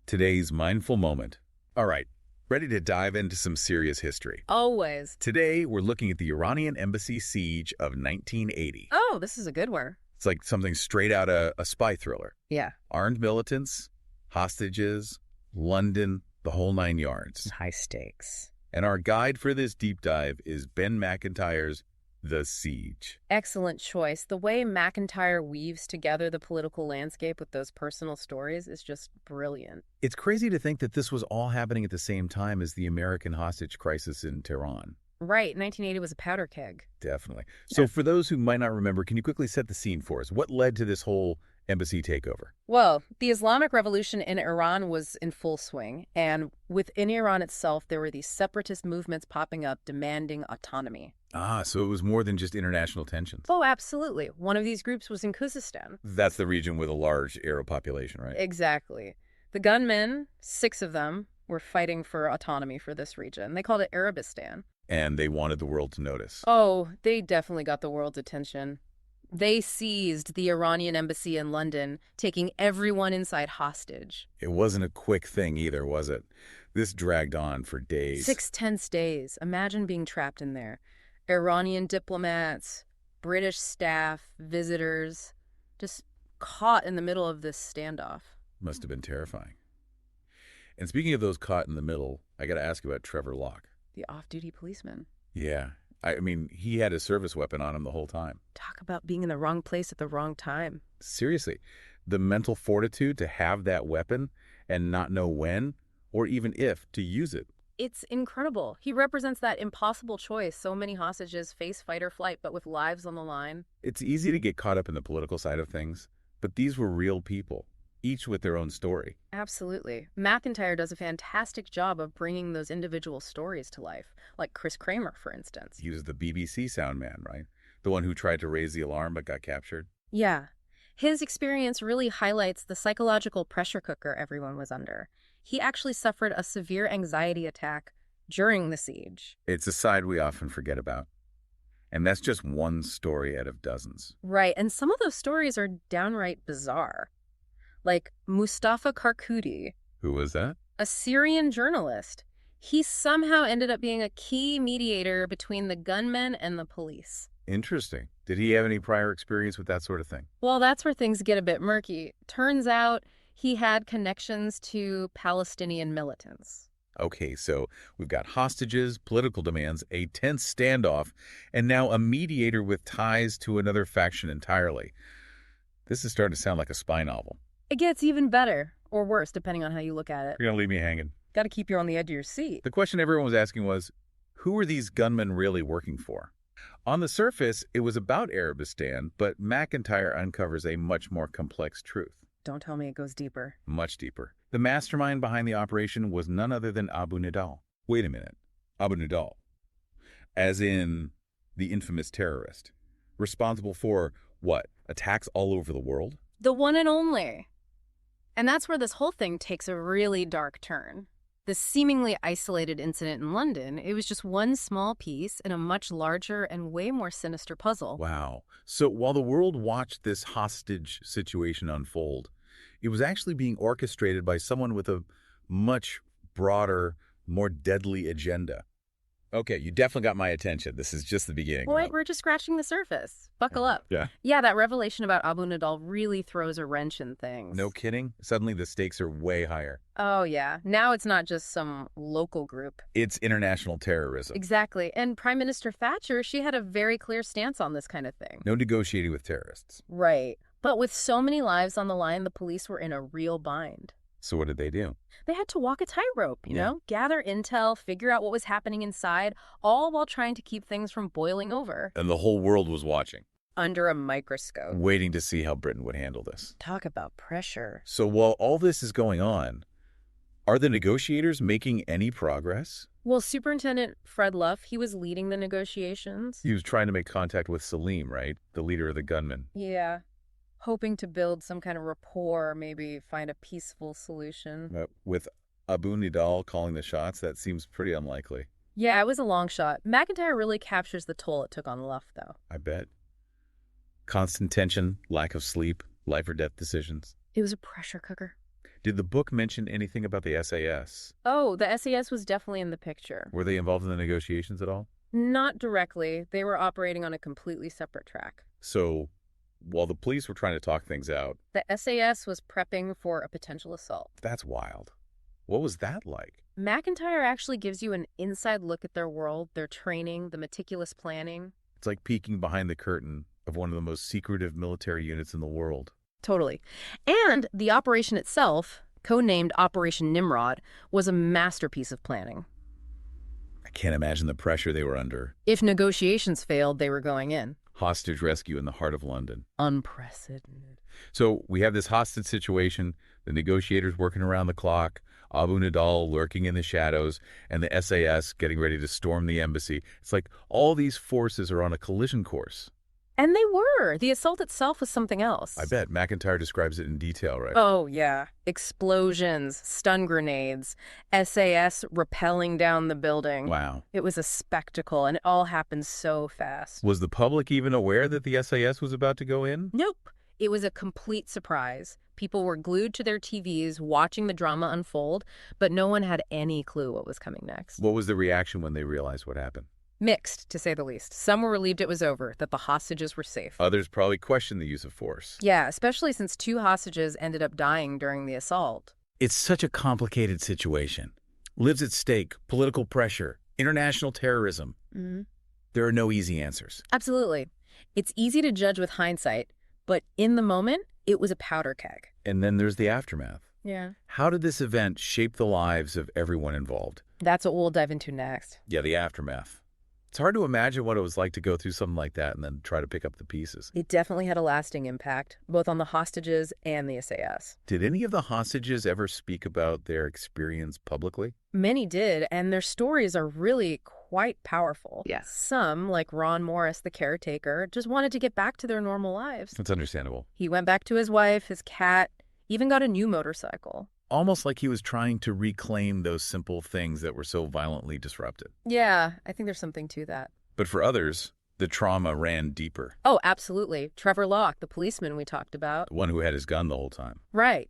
today's mindful moment. All right, ready to dive into some serious history. Always. Today, we're looking at the Iranian embassy siege of 1980. Oh, this is a good one. It's like something straight out of a spy thriller. Yeah. Armed militants, hostages, London, the whole nine yards. High stakes. And our guide for this deep dive is Ben Macintyre's The Siege. Excellent choice. The way Macintyre weaves together the political landscape with those personal stories is just brilliant. It's crazy to think that this was all happening at the same time as the American hostage crisis in Tehran. Right, 1980 was a powder keg. Definitely. So for those who might not remember, can you quickly set the scene for us? What led to this whole embassy takeover? Well, the Islamic Revolution in Iran was in full swing, and within Iran itself, there were these separatist movements popping up demanding autonomy. Ah, so it was more than just international tensions. Oh, absolutely. One of these groups was in Khuzestan. That's the region with a large Arab population, right? Exactly. The gunmen, 6 of them, were fighting for autonomy for this region. They called it Arabistan. And they wanted the world to notice. Oh, they definitely got the world's attention. They seized the Iranian embassy in London, taking everyone inside hostage. It wasn't a quick thing either, was it? This dragged on for days. 6 tense days. Imagine being trapped in there. Iranian diplomats, British staff, visitors, just caught in the middle of this standoff. Must have been terrifying. And speaking of those caught in the middle, I got to ask about Trevor Locke. The off-duty policeman. Yeah. I mean, he had a service weapon on him the whole time. Talk about being in the wrong place at the wrong time. Seriously, the mental fortitude to have that weapon and not know when or even if to use it. It's incredible. He represents that impossible choice so many hostages face fight or flight, but with lives on the line. It's easy to get caught up in the political side of things, but these were real people, each with their own story. Absolutely. Macintyre does a fantastic job of bringing those individual stories to life, like Chris Kramer, for instance. He was the BBC sound man, right? The one who tried to raise the alarm but got captured. Yeah. His experience really highlights the psychological pressure cooker everyone was under. He actually suffered a severe anxiety attack during the siege. It's a side we often forget about. And that's just one story out of dozens. Right, and some of those stories are downright bizarre. Like Mustafa Karkoudi. Who was that? A Syrian journalist. He somehow ended up being a key mediator between the gunmen and the police. Interesting. Did he have any prior experience with that sort of thing? Well, that's where things get a bit murky. Turns out he had connections to Palestinian militants. Okay, so we've got hostages, political demands, a tense standoff, and now a mediator with ties to another faction entirely. This is starting to sound like a spy novel. It gets even better, or worse, depending on how you look at it. You're going to leave me hanging. Got to keep you on the edge of your seat. The question everyone was asking was, who are these gunmen really working for? On the surface, it was about Arabistan, but Macintyre uncovers a much more complex truth. Don't tell me it goes deeper. Much deeper. The mastermind behind the operation was none other than Abu Nidal. Wait a minute. Abu Nidal. As in the infamous terrorist. Responsible for, what, attacks all over the world? The one and only. And that's where this whole thing takes a really dark turn. The seemingly isolated incident in London, it was just one small piece in a much larger and way more sinister puzzle. Wow. So while the world watched this hostage situation unfold, it was actually being orchestrated by someone with a much broader, more deadly agenda. Okay, you definitely got my attention. This is just the beginning. Wait, we're just scratching the surface. Buckle up. Yeah. Yeah, that revelation about Abu Nidal really throws a wrench in things. No kidding? Suddenly the stakes are way higher. Oh, yeah. Now it's not just some local group. It's international terrorism. Exactly. And Prime Minister Thatcher, she had a very clear stance on this kind of thing. No negotiating with terrorists. Right. But with so many lives on the line, the police were in a real bind. So what did they do? They had to walk a tightrope, you know, gather intel, figure out what was happening inside, all while trying to keep things from boiling over. And the whole world was watching. Under a microscope. Waiting to see how Britain would handle this. Talk about pressure. So while all this is going on, are the negotiators making any progress? Well, Superintendent Fred Luff, he was leading the negotiations. He was trying to make contact with Salim, right? The leader of the gunmen. Yeah. Hoping to build some kind of rapport, maybe find a peaceful solution. With Abu Nidal calling the shots, that seems pretty unlikely. Yeah, it was a long shot. Macintyre really captures the toll it took on Luff, though. I bet. Constant tension, lack of sleep, life or death decisions. It was a pressure cooker. Did the book mention anything about the SAS? Oh, the SAS was definitely in the picture. Were they involved in the negotiations at all? Not directly. They were operating on a completely separate track. So, while the police were trying to talk things out, The SAS was prepping for a potential assault. that's wild. What was that like? Macintyre actually gives you an inside look at their world, their training, the meticulous planning. It's like peeking behind the curtain of one of the most secretive military units in the world. Totally. And the operation itself, codenamed Operation Nimrod, was a masterpiece of planning. I can't imagine the pressure they were under. If negotiations failed, they were going in. Hostage rescue in the heart of London. Unprecedented. So we have this hostage situation, the negotiators working around the clock, Abu Nidal lurking in the shadows, and the SAS getting ready to storm the embassy. It's like all these forces are on a collision course. And they were. The assault itself was something else. I bet. McIntyre describes it in detail, right? Oh, yeah. Explosions, stun grenades, SAS rappelling down the building. Wow. It was a spectacle, and it all happened so fast. Was the public even aware that the SAS was about to go in? Nope. It was a complete surprise. People were glued to their TVs watching the drama unfold, but no one had any clue what was coming next. What was the reaction when they realized what happened? Mixed, to say the least. Some were relieved it was over, that the hostages were safe. Others probably questioned the use of force. Yeah, especially since 2 hostages ended up dying during the assault. It's such a complicated situation. Lives at stake, political pressure, international terrorism. Mm-hmm. There are no easy answers. Absolutely. It's easy to judge with hindsight, but in the moment, it was a powder keg. And then there's the aftermath. Yeah. How did this event shape the lives of everyone involved? That's what we'll dive into next. Yeah, the aftermath. It's hard to imagine what it was like to go through something like that and then try to pick up the pieces. It definitely had a lasting impact, both on the hostages and the SAS. Did any of the hostages ever speak about their experience publicly? Many did, and their stories are really quite powerful. Yeah. Some, like Ron Morris, the caretaker, just wanted to get back to their normal lives. That's understandable. He went back to his wife, his cat, even got a new motorcycle. Almost like he was trying to reclaim those simple things that were so violently disrupted. Yeah, I think there's something to that. But for others, the trauma ran deeper. Oh, absolutely. Trevor Locke, the policeman we talked about. The one who had his gun the whole time. Right.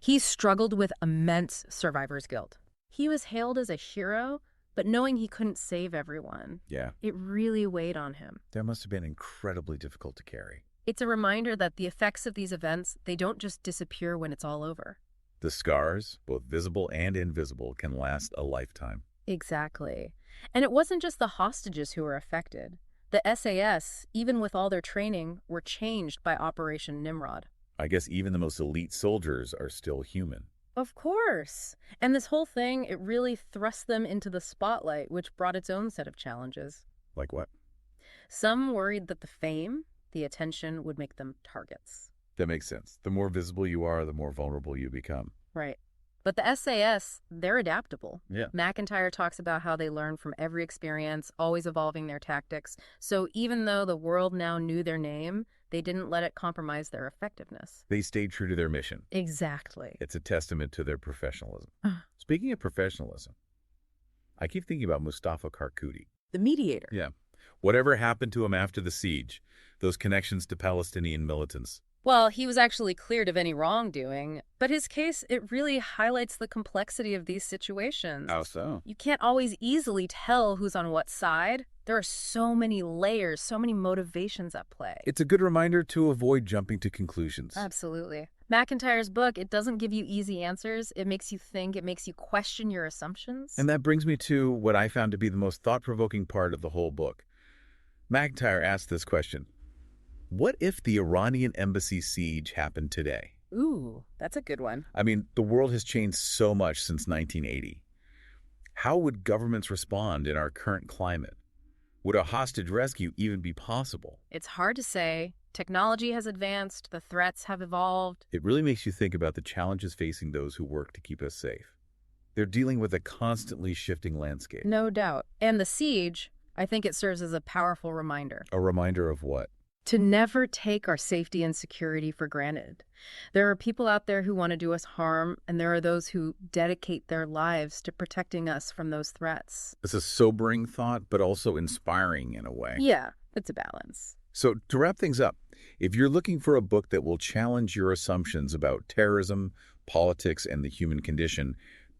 He struggled with immense survivor's guilt. He was hailed as a hero, but knowing he couldn't save everyone, Yeah. it really weighed on him. That must have been incredibly difficult to carry. It's a reminder that the effects of these events, they don't just disappear when it's all over. The scars, both visible and invisible, can last a lifetime. Exactly. And it wasn't just the hostages who were affected. The SAS, even with all their training, were changed by Operation Nimrod. I guess even the most elite soldiers are still human. Of course. And this whole thing, it really thrust them into the spotlight, which brought its own set of challenges. Like what? Some worried that the fame, the attention, would make them targets. That makes sense. The more visible you are, the more vulnerable you become. Right. But the SAS, they're adaptable. Yeah. McIntyre talks about how they learn from every experience, always evolving their tactics. So even though the world now knew their name, they didn't let it compromise their effectiveness. They stayed true to their mission. Exactly. It's a testament to their professionalism. Speaking of professionalism, I keep thinking about Mustafa Karkoudi. The mediator. Yeah. Whatever happened to him after the siege, those connections to Palestinian militants. Well, he was actually cleared of any wrongdoing, but his case, it really highlights the complexity of these situations. How so? You can't always easily tell who's on what side. There are so many layers, so many motivations at play. It's a good reminder to avoid jumping to conclusions. Absolutely. McIntyre's book, it doesn't give you easy answers. It makes you think. It makes you question your assumptions. And that brings me to what I found to be the most thought-provoking part of the whole book. McIntyre asked this question. What if the Iranian embassy siege happened today? Ooh, that's a good one. I mean, the world has changed so much since 1980. How would governments respond in our current climate? Would a hostage rescue even be possible? It's hard to say. Technology has advanced. The threats have evolved. It really makes you think about the challenges facing those who work to keep us safe. They're dealing with a constantly shifting landscape. No doubt. And the siege, I think it serves as a powerful reminder. A reminder of what? To never take our safety and security for granted. There are people out there who want to do us harm, and there are those who dedicate their lives to protecting us from those threats. It's a sobering thought, but also inspiring in a way. Yeah, it's a balance. So to wrap things up, if you're looking for a book that will challenge your assumptions about terrorism, politics, and the human condition,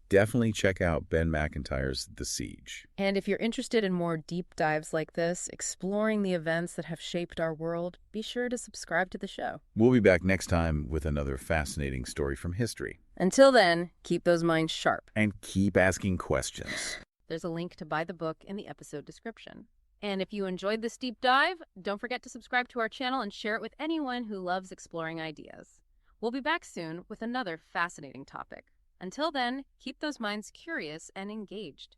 definitely check out Ben Macintyre's The Siege. And if you're interested in more deep dives like this, exploring the events that have shaped our world, be sure to subscribe to the show. We'll be back next time with another fascinating story from history. Until then, keep those minds sharp. And keep asking questions. There's a link to buy the book in the episode description. And if you enjoyed this deep dive, don't forget to subscribe to our channel and share it with anyone who loves exploring ideas. We'll be back soon with another fascinating topic. Until then, keep those minds curious and engaged.